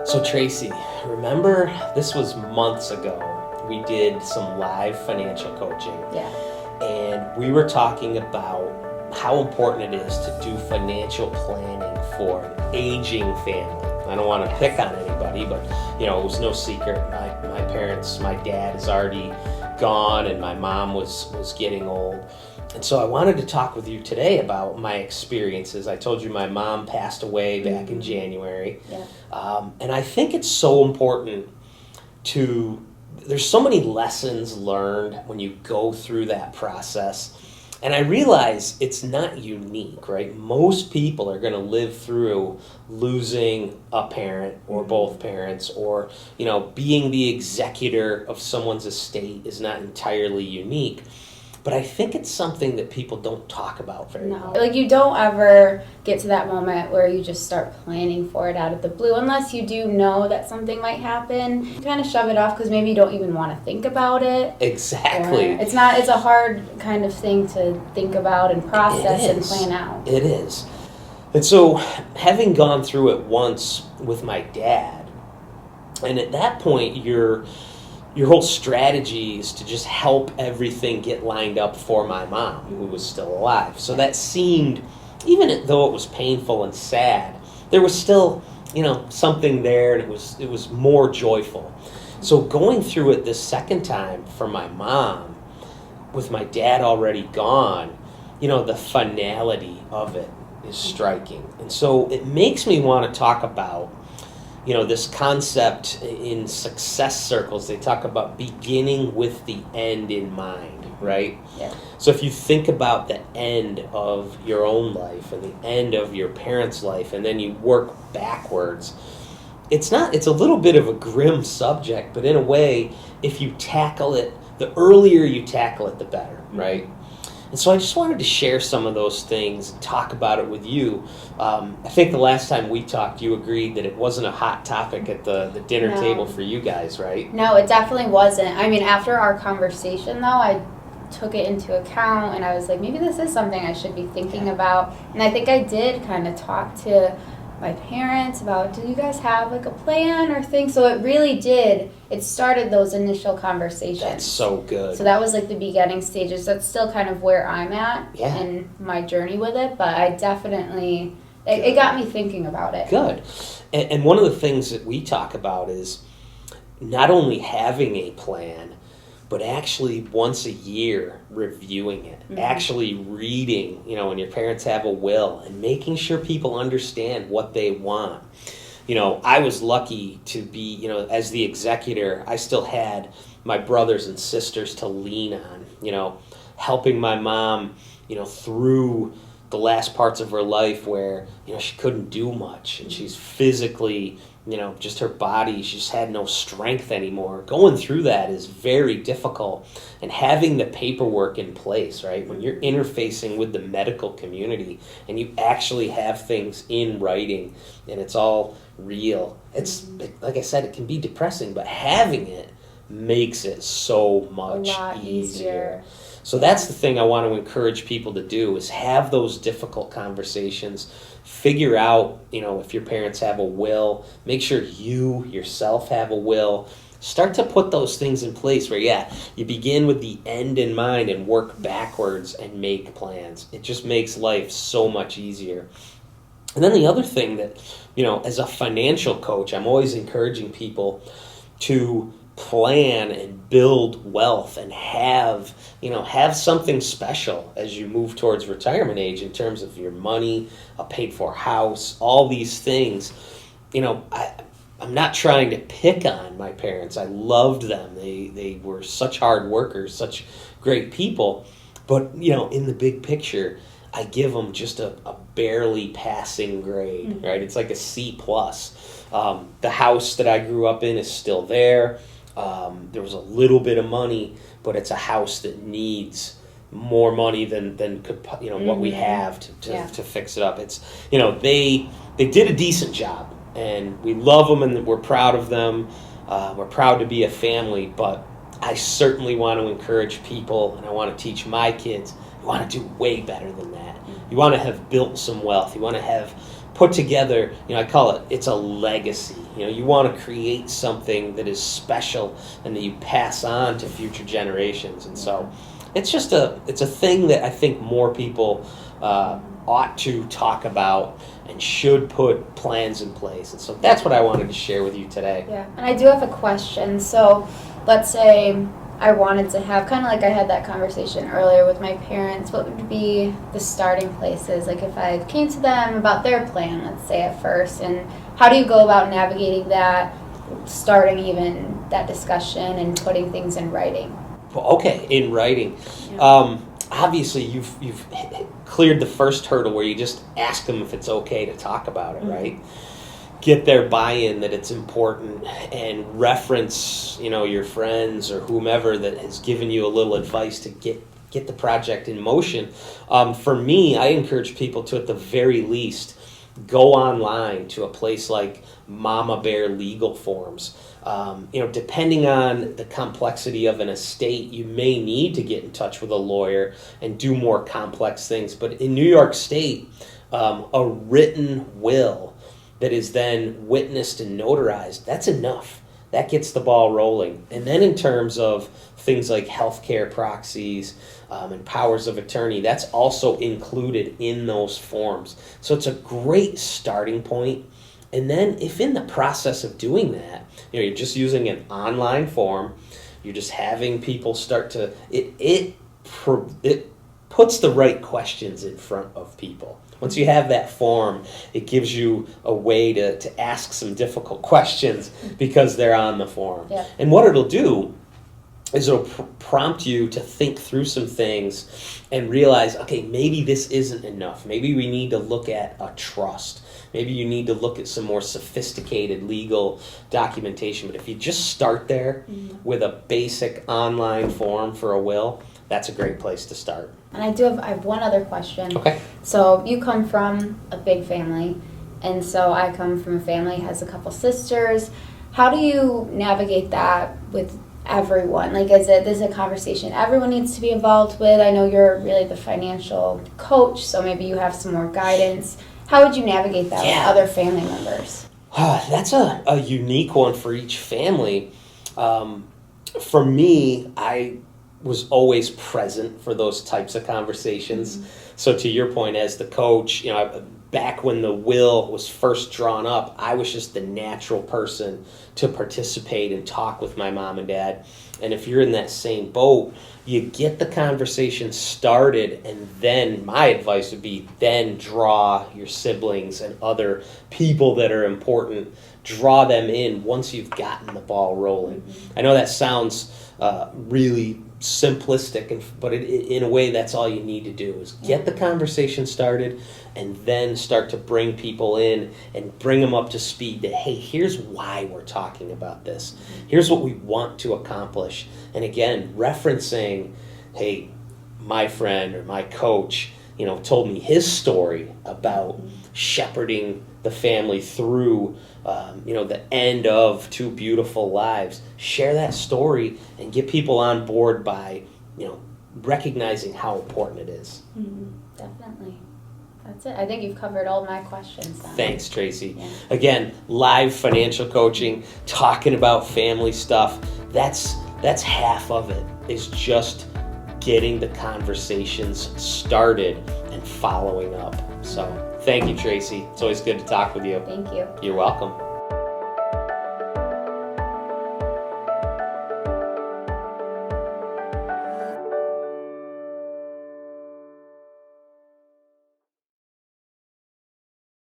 So Tracy, remember this was months ago. We did some live financial coaching. Yeah. And we were talking about how important it is to do financial planning for an aging family. I don't want to pick on anybody, but it was no secret. My parents, my dad is already gone and my mom was getting old. And so I wanted to talk with you today about my experiences. I told you my mom passed away back in January. Yeah. And I think it's so important there's so many lessons learned when you go through that process. And I realize it's not unique, right? Most people are going to live through losing a parent or both parents, or, being the executor of someone's estate is not entirely unique. But I think it's something that people don't talk about very No. much. You don't ever get to that moment where you just start planning for it out of the blue, unless you do know that something might happen. You kind of shove it off because maybe you don't even want to think about it. Exactly. It's a hard kind of thing to think about and process and plan out. It is. And so, having gone through it once with my dad, and at that point, your whole strategy is to just help everything get lined up for my mom, who was still alive. So that seemed, even though it was painful and sad, there was still, something there, and it was more joyful. So going through it this second time for my mom, with my dad already gone, the finality of it is striking. And so it makes me want to talk about this concept in success circles. They talk about beginning with the end in mind, right? Yeah. So if you think about the end of your own life and the end of your parents' life, and then you work backwards, it's a little bit of a grim subject, but in a way, if you tackle it, the earlier you tackle it, the better, right? And so I just wanted to share some of those things and talk about it with you. I think the last time we talked, you agreed that it wasn't a hot topic at the dinner table for you guys, right? No, it definitely wasn't. After our conversation, though, I took it into account, and I was like, maybe this is something I should be thinking about. And I think I did kind of talk to my parents about, do you guys have a plan or thing? So it really did. It started those initial conversations. That's so good. So that was the beginning stages. That's still kind of where I'm at in my journey with it. But I definitely, it got me thinking about it. Good. And one of the things that we talk about is not only having a plan, but actually once a year reviewing it, actually reading, when your parents have a will, and making sure people understand what they want. I was lucky to be, as the executor, I still had my brothers and sisters to lean on, helping my mom, through the last parts of her life where, she couldn't do much, and she's physically, just her body, she just had no strength anymore. Going through that is very difficult. And having the paperwork in place, right? When you're interfacing with the medical community and you actually have things in writing and it's all real, like I said, it can be depressing, but having it makes it so much a lot easier. So that's the thing I want to encourage people to do, is have those difficult conversations. Figure out, if your parents have a will, make sure you yourself have a will. Start to put those things in place where, you begin with the end in mind and work backwards and make plans. It just makes life so much easier. And then the other thing that, as a financial coach, I'm always encouraging people to plan and build wealth and have something special as you move towards retirement age in terms of your money, a paid for house, all these things. I'm not trying to pick on my parents. I loved them. They were such hard workers, such great people. But, in the big picture, I give them just a barely passing grade, right? It's like a C+. The house that I grew up in is still there. There was a little bit of money, but it's a house that needs more money than could, what we have to fix it up. It's, they did a decent job, and we love them and we're proud of them. We're proud to be a family, but I certainly want to encourage people, and I want to teach my kids, you want to do way better than that. You want to have built some wealth. You want to have put together, I call it's a legacy. You want to create something that is special and that you pass on to future generations. And so it's a thing that I think more people ought to talk about and should put plans in place. And so that's what I wanted to share with you today. Yeah, and I do have a question. So let's say I wanted to have, kind of like I had that conversation earlier with my parents, what would be the starting places? Like if I came to them about their plan, let's say at first, and how do you go about navigating that, starting even that discussion and putting things in writing? Okay, in writing. Yeah. Obviously, you've cleared the first hurdle where you just ask them if it's okay to talk about it, right? Get their buy-in that it's important, and reference, your friends or whomever that has given you a little advice to get the project in motion. For me, I encourage people to, at the very least, go online to a place like Mama Bear Legal Forms. Depending on the complexity of an estate, you may need to get in touch with a lawyer and do more complex things. But in New York State, a written will that is then witnessed and notarized, that's enough. That gets the ball rolling. And then in terms of things like healthcare proxies and powers of attorney, that's also included in those forms. So it's a great starting point. And then if in the process of doing that, you're just using an online form, you're just having people start to, it puts the right questions in front of people. Once you have that form, it gives you a way to ask some difficult questions because they're on the form. Yeah. And what it'll do is it'll prompt you to think through some things and realize, okay, maybe this isn't enough. Maybe we need to look at a trust. Maybe you need to look at some more sophisticated legal documentation. But if you just start there with a basic online form for a will, that's a great place to start. And I have one other question. Okay. So you come from a big family, and so I come from a family that has a couple sisters. How do you navigate that with everyone? Like, is this a conversation everyone needs to be involved with? I know you're really the financial coach, so maybe you have some more guidance. How would you navigate that with other family members? That's a unique one for each family. For me, I was always present for those types of conversations. So to your point, as the coach, back when the will was first drawn up, I was just the natural person to participate and talk with my mom and dad. And if you're in that same boat, you get the conversation started, and then my advice would be then draw your siblings and other people that are important, draw them in once you've gotten the ball rolling. I know that sounds really simplistic, but in a way that's all you need to do is get the conversation started and then start to bring people in and bring them up to speed that, hey, here's why we're talking about this. Here's what we want to accomplish. And again, referencing, hey, my friend or my coach, told me his story about shepherding the family through the end of two beautiful lives. Share that story and get people on board by recognizing how important it is. Definitely. That's it. I think you've covered all my questions then. Thanks, Tracy. Yeah. Again, live financial coaching, talking about family stuff, that's half of it, is just getting the conversations started and following up. So thank you, Tracy. It's always good to talk with you. Thank you. You're welcome.